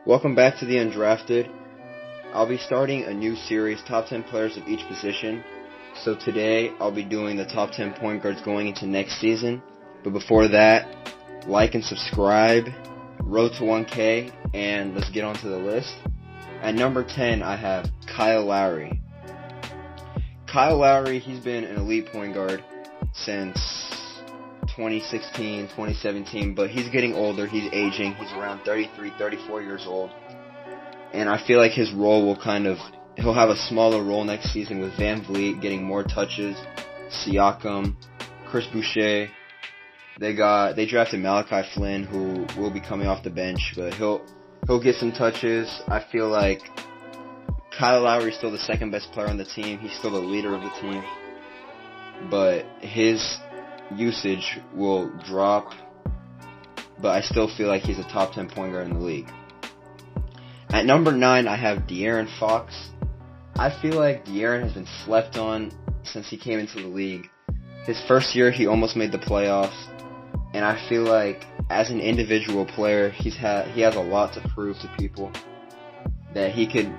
Welcome back to the Undrafted. I'll be starting a new series, top 10 players of each position. So today, I'll be doing the top 10 point guards going into next season. But before that, like and subscribe, road to 1K, and let's get on to the list. At number 10, I have Kyle Lowry. Kyle Lowry, he's been an elite point guard since 2016, 2017, but he's getting older, he's aging, he's around 33, 34 years old. And I feel like his role will he'll have a smaller role next season with Van Vliet getting more touches, Siakam, Chris Boucher. They drafted Malachi Flynn, who will be coming off the bench, but he'll get some touches. I feel like Kyle Lowry is still the second best player on the team. He's still the leader of the team, but his usage will drop. But I still feel like he's a top 10 point guard in the league. At number 9, I have De'Aaron Fox. I feel like De'Aaron has been slept on since he came into the league. His first year, he almost made the playoffs, and I feel like as an individual player, he has a lot to prove to people, that he could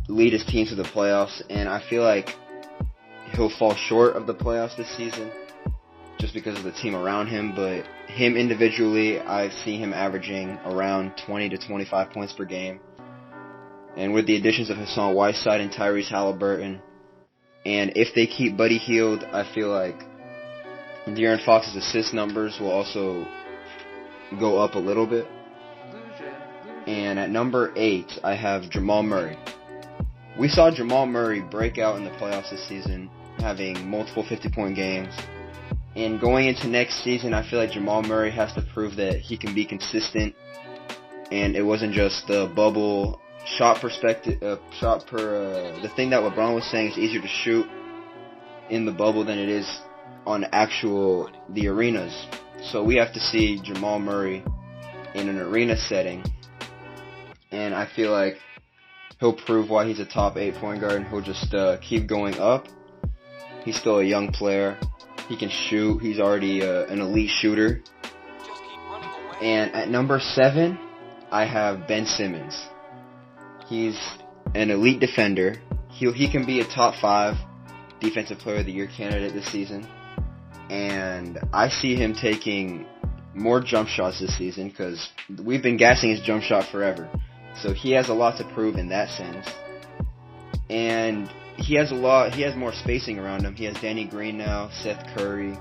lead his team to the playoffs, and I feel like he'll fall short of the playoffs this season just because of the team around him. But him individually, I see him averaging around 20 to 25 points per game. And with the additions of Hassan Whiteside and Tyrese Halliburton, and if they keep Buddy Hield, I feel like De'Aaron Fox's assist numbers will also go up a little bit. And at number 8, I have Jamal Murray. We saw Jamal Murray break out in the playoffs this season, having multiple 50-point games. And going into next season, I feel like Jamal Murray has to prove that he can be consistent, and it wasn't just the bubble shot perspective, the thing that LeBron was saying is easier to shoot in the bubble than it is on the arenas. So we have to see Jamal Murray in an arena setting, and I feel like he'll prove why he's a top 8 point guard, and he'll just keep going up. He's still a young player. He can shoot. He's already an elite shooter. And at number 7, I have Ben Simmons. He's an elite defender. He can be a top 5 defensive player of the year candidate this season. And I see him taking more jump shots this season because we've been gassing his jump shot forever. So he has a lot to prove in that sense. And he has more spacing around him. He has Danny Green now, Seth Curry,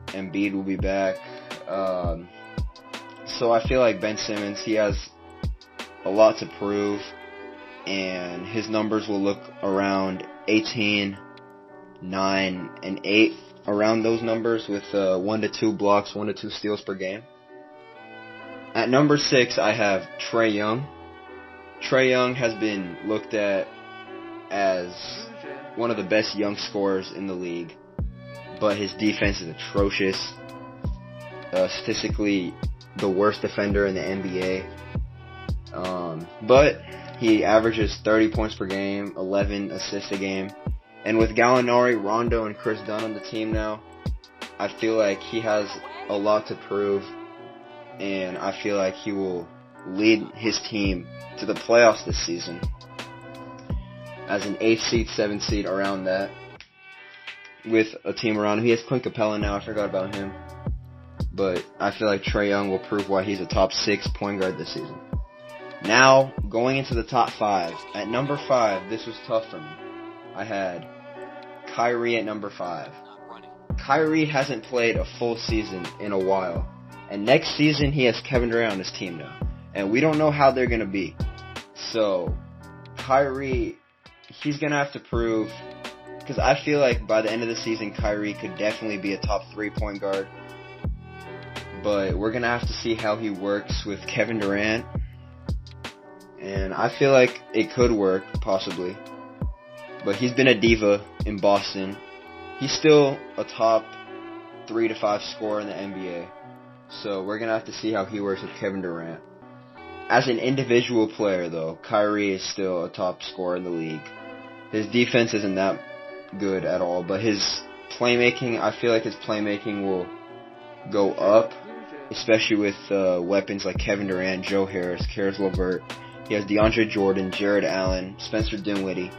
Embiid will be back. So I feel like Ben Simmons, he has a lot to prove, and his numbers will look around 18, 9, and 8, around those numbers with 1 to 2 blocks, 1 to 2 steals per game. At number 6, I have Trae Young. Trae Young has been looked at as one of the best young scorers in the league, but his defense is atrocious. Statistically, the worst defender in the NBA. But he averages 30 points per game, 11 assists a game. And with Gallinari, Rondo, and Chris Dunn on the team now, I feel like he has a lot to prove, and I feel like he will lead his team to the playoffs this season as an 8th seed, 7th seed, around that, with a team around him. He has Clint Capella now, I forgot about him. But I feel like Trae Young will prove why he's a top 6 point guard this season. Now, going into the top 5. At number 5, this was tough for me. I had Kyrie at number 5. Kyrie hasn't played a full season in a while. And next season, he has Kevin Durant on his team now. And we don't know how they're going to be. So, Kyrie, he's going to have to prove, because I feel like by the end of the season, Kyrie could definitely be a top 3 point guard. But we're going to have to see how he works with Kevin Durant. And I feel like it could work, possibly. But he's been a diva in Boston. He's still a top 3 to 5 scorer in the NBA. So we're going to have to see how he works with Kevin Durant. As an individual player, though, Kyrie is still a top scorer in the league. His defense isn't that good at all, but his playmaking, I feel like his playmaking will go up, especially with weapons like Kevin Durant, Joe Harris, Karis LeVert, He has DeAndre Jordan, Jared Allen, Spencer Dinwiddie.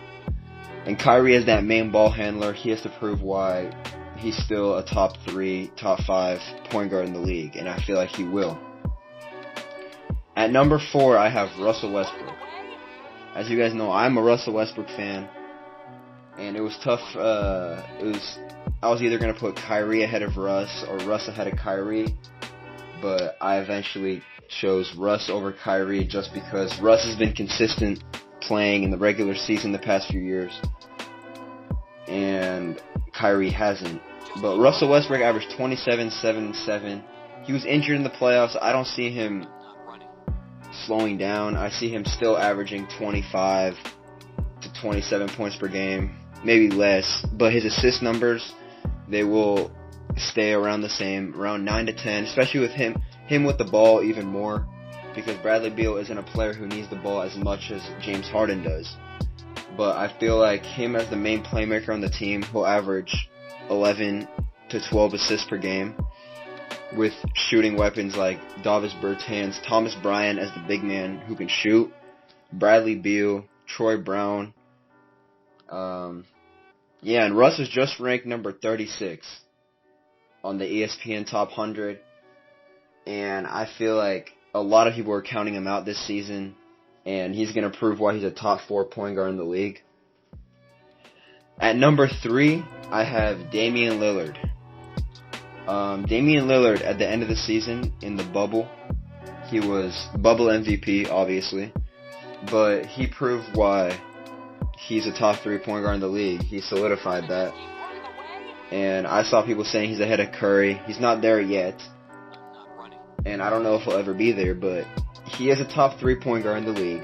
And Kyrie as that main ball handler, he has to prove why he's still a top 3, top 5 point guard in the league. And I feel like he will. At number 4, I have Russell Westbrook. As you guys know, I'm a Russell Westbrook fan. And it was tough. I was either going to put Kyrie ahead of Russ or Russ ahead of Kyrie. But I eventually chose Russ over Kyrie just because Russ has been consistent playing in the regular season the past few years. And Kyrie hasn't. But Russell Westbrook averaged 27, 7, and 7. He was injured in the playoffs. I don't see him slowing down. I see him still averaging 25 to 27 points per game. Maybe less. But his assist numbers, they will stay around the same, around 9 to 10, especially with him with the ball even more, because Bradley Beal isn't a player who needs the ball as much as James Harden does. But I feel like him as the main playmaker on the team, he'll average 11 to 12 assists per game, with shooting weapons like Davis Bertans, Thomas Bryant as the big man who can shoot, Bradley Beal, Troy Brown. And Russ is just ranked number 36 on the ESPN Top 100. And I feel like a lot of people are counting him out this season. And he's going to prove why he's a top 4 point guard in the league. At number 3, I have Damian Lillard. Damian Lillard at the end of the season in the bubble, he was bubble MVP, obviously. But he proved why he's a top 3 point guard in the league. He solidified that. And I saw people saying he's ahead of Curry. He's not there yet. And I don't know if he'll ever be there, but he is a top 3 point guard in the league.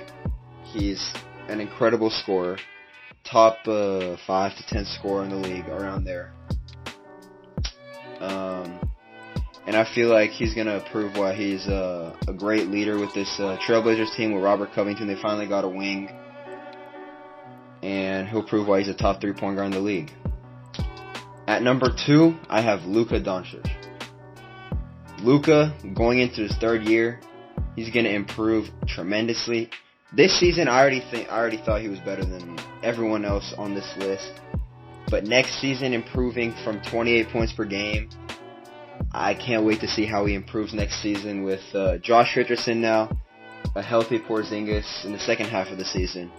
He's an incredible scorer. Top 5 to 10 scorer in the league, around there. And I feel like he's going to prove why he's a great leader with this Trailblazers team with Robert Covington. They finally got a wing. And he'll prove why he's a top 3 point guard in the league. At number 2, I have Luka Doncic. Luka, going into his 3rd year, he's going to improve tremendously. This season, I already thought he was better than everyone else on this list. But next season, improving from 28 points per game, I can't wait to see how he improves next season with Josh Richardson now, a healthy Porzingis in the second half of the season.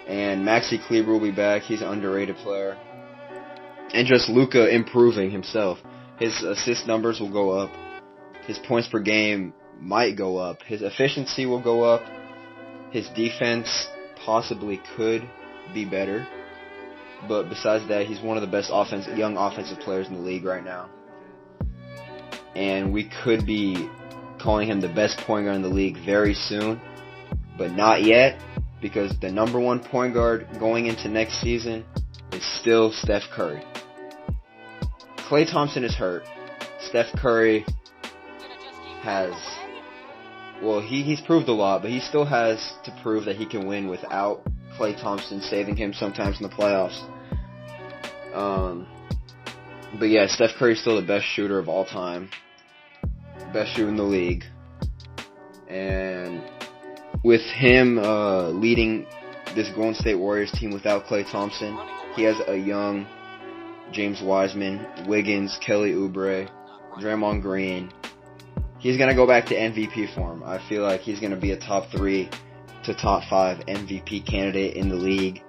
And Maxi Kleber will be back. He's an underrated player. And just Luka improving himself. His assist numbers will go up. His points per game might go up. His efficiency will go up. His defense possibly could be better. But besides that, he's one of the best young offensive players in the league right now. And we could be calling him the best point guard in the league very soon. But not yet, because the number 1 point guard going into next season is still Steph Curry. Klay Thompson is hurt. Steph Curry has, he's proved a lot, but he still has to prove that he can win without Klay Thompson saving him sometimes in the playoffs. But yeah, Steph Curry's still the best shooter of all time. Best shooter in the league. And with him leading this Golden State Warriors team without Klay Thompson, he has a young James Wiseman, Wiggins, Kelly Oubre, Draymond Green. He's going to go back to MVP form. I feel like he's going to be a top 3 to top 5 MVP candidate in the league.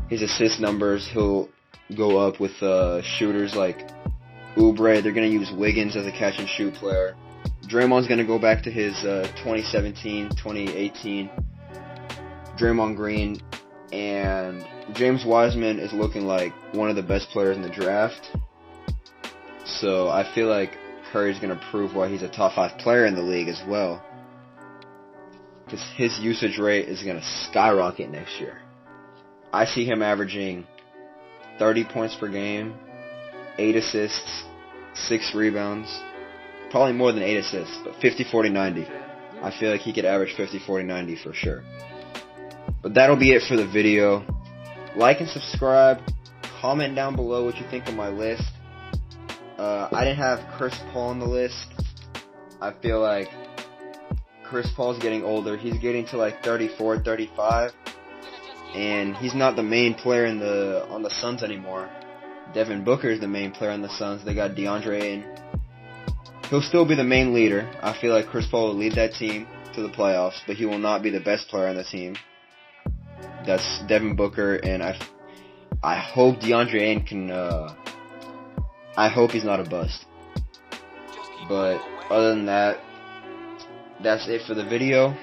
His assist numbers, he'll go up with shooters like Oubre. They're going to use Wiggins as a catch and shoot player. Draymond's going to go back to his 2017, 2018 Draymond Green. And James Wiseman is looking like one of the best players in the draft. So I feel like Curry's going to prove why he's a top 5 player in the league as well. Because his usage rate is going to skyrocket next year. I see him averaging 30 points per game, 8 assists, 6 rebounds. Probably more than 8 assists, but 50, 40, 90. I feel like he could average 50, 40, 90 for sure. But that'll be it for the video. Like and subscribe. Comment down below what you think of my list. I didn't have Chris Paul on the list. I feel like Chris Paul's getting older. He's getting to like 34, 35, and he's not the main player on the Suns anymore. Devin Booker is the main player on the Suns. They got DeAndre Ayton. He'll still be the main leader. I feel like Chris Paul will lead that team to the playoffs, but he will not be the best player on the team. That's Devin Booker, and I hope DeAndre Ayton can. I hope he's not a bust. But other than that, that's it for the video,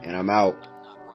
and I'm out.